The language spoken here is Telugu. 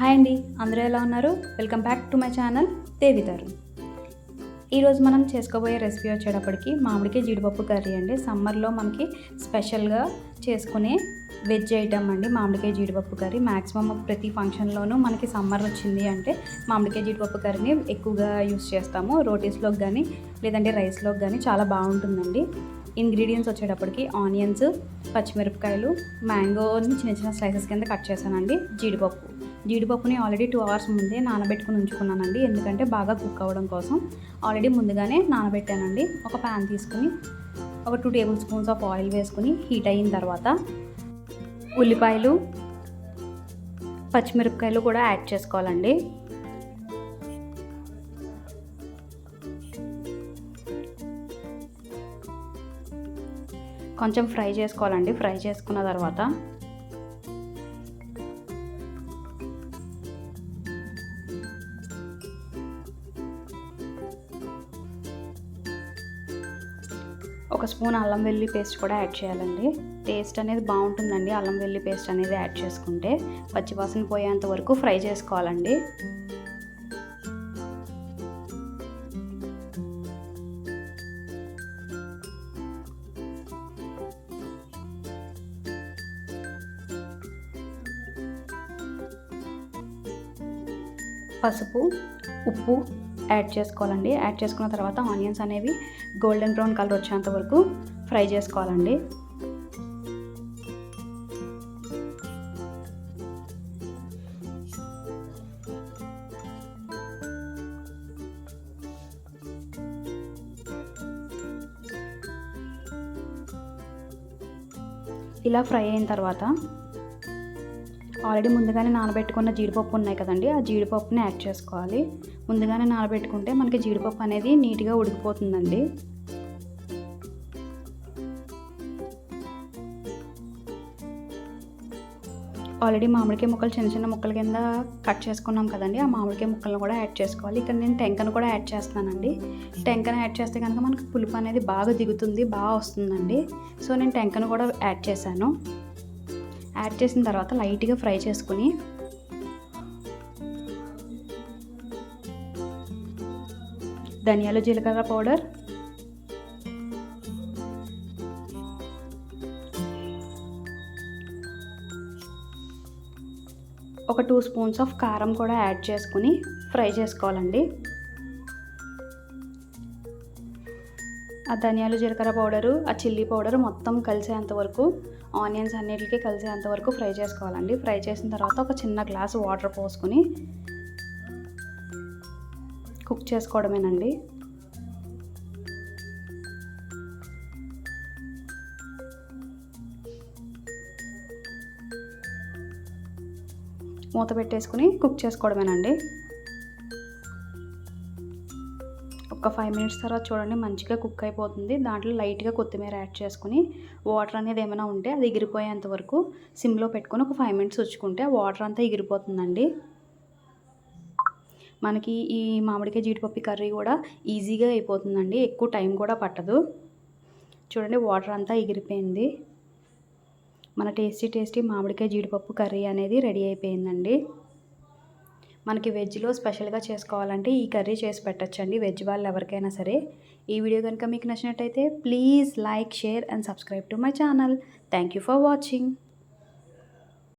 హాయ్ అండి, అందరూ ఎలా ఉన్నారు? Welcome back to my channel Devitaru. ఈరోజు మనం చేసుకోబోయే రెసిపీ వచ్చేటప్పటికి మామిడికాయ జీడిపప్పు కర్రీ అండి. సమ్మర్లో మనకి స్పెషల్గా చేసుకునే వెజ్ ఐటమ్ అండి మామిడికాయ జీడిపప్పు కర్రీ. మ్యాక్సిమం ప్రతి ఫంక్షన్లోనూ మనకి సమ్మర్ వచ్చింది అంటే మామిడికాయ జీడిపప్పు కర్రీని ఎక్కువగా యూస్ చేస్తాము. రోటీస్లోకి కానీ లేదంటే రైస్లోకి కానీ చాలా బాగుంటుందండి. ఇంగ్రీడియంట్స్ వచ్చేటప్పటికి ఆనియన్స్, పచ్చిమిరపకాయలు, మ్యాంగోని చిన్న చిన్న స్లైసెస్ కింద కట్ చేశానండి. జీడిపప్పుని ఆల్రెడీ 2 hours ముందే నానబెట్టుకుని ఉంచుకున్నానండి. ఎందుకంటే బాగా కుక్ అవ్వడం కోసం ఆల్రెడీ ముందుగానే నానబెట్టానండి. ఒక ప్యాన్ తీసుకుని ఒక 2 tablespoons ఆఫ్ ఆయిల్ వేసుకుని హీట్ అయిన తర్వాత ఉల్లిపాయలు, పచ్చిమిరపకాయలు కూడా యాడ్ చేసుకోవాలండి. కొంచెం ఫ్రై చేసుకోవాలండి. ఫ్రై చేసుకున్న తర్వాత ఒక స్పూన్ అల్లం వెల్లుల్లి పేస్ట్ కూడా యాడ్ చేయాలండి. టేస్ట్ అనేది బాగుంటుందండి అల్లం వెల్లుల్లి పేస్ట్ అనేది యాడ్ చేసుకుంటే. పచ్చివాసన పోయేంత వరకు ఫ్రై చేసుకోవాలండి. పసుపు, ఉప్పు యాడ్ చేసుకోవాలండి. యాడ్ చేసుకున్న తర్వాత ఆనియన్స్ అనేవి గోల్డెన్ బ్రౌన్ కలర్ వచ్చేంత వరకు ఫ్రై చేసుకోవాలండి. ఇలా ఫ్రై అయిన తర్వాత ఆల్రెడీ ముందుగానే నానబెట్టుకున్న జీడిపప్పు ఉన్నాయి కదండి, ఆ జీడిపప్పుని యాడ్ చేసుకోవాలి. ముందుగానే నానబెట్టుకుంటే మనకి జీడిపప్పు అనేది నీట్గా ఉడికిపోతుందండి. ఆల్రెడీ మామిడికాయ ముక్కలు చిన్న చిన్న ముక్కల కింద కట్ చేసుకున్నాం కదండి, ఆ మామిడికాయ ముక్కలను కూడా యాడ్ చేసుకోవాలి. ఇక్కడ నేను టెంకను కూడా యాడ్ చేస్తున్నానండి. టెంకను యాడ్ చేస్తే కనుక మనకు పులుపు అనేది బాగా దిగుతుంది, బాగా వస్తుందండి. సో నేను టెంకను కూడా యాడ్ చేశాను. యాడ్ చేసిన తర్వాత లైట్గా ఫ్రై చేసుకుని ధనియాలు, జీలకర్ర పౌడర్, ఒక 2 spoons ఆఫ్ కారం కూడా యాడ్ చేసుకుని ఫ్రై చేసుకోవాలండి. ఆ ధనియాలు, జీలకర్ర పౌడరు, ఆ చిల్లీ పౌడర్ మొత్తం కలిసేంత వరకు, ఆనియన్స్ అన్నిటికీ కలిసేంత వరకు ఫ్రై చేసుకోవాలండి. ఫ్రై చేసిన తర్వాత ఒక చిన్న గ్లాసు వాటర్ పోసుకొని కుక్ చేసుకోవడమేనండి. మూత పెట్టేసుకుని కుక్ చేసుకోవడమేనండి. ఒక 5 minutes తర్వాత చూడండి మంచిగా కుక్ అయిపోతుంది. దాంట్లో లైట్గా కొత్తిమీర యాడ్ చేసుకుని వాటర్ అనేది ఏమైనా ఉంటే అది ఎగిరిపోయేంత వరకు సిమ్లో పెట్టుకొని ఒక 5 minutes ఉంచుకుంటే వాటర్ అంతా ఎగిరిపోతుందండి. మనకి ఈ మామిడికాయ జీడిపప్పు కర్రీ కూడా ఈజీగా అయిపోతుందండి, ఎక్కువ టైం కూడా పట్టదు. చూడండి వాటర్ అంతా ఎగిరిపోయింది. మన టేస్టీ మామిడికాయ జీడిపప్పు కర్రీ అనేది రెడీ అయిపోయిందండి. మనకి వెజ్లో స్పెషల్గా చేసుకోవాలంటే ఈ కర్రీ చేసి పెట్టచ్చండి వెజ్ వాళ్ళు ఎవరికైనా సరే. ఈ వీడియో కనుక మీకు నచ్చినట్టయితే please like, share and subscribe to my channel. Thank you for watching.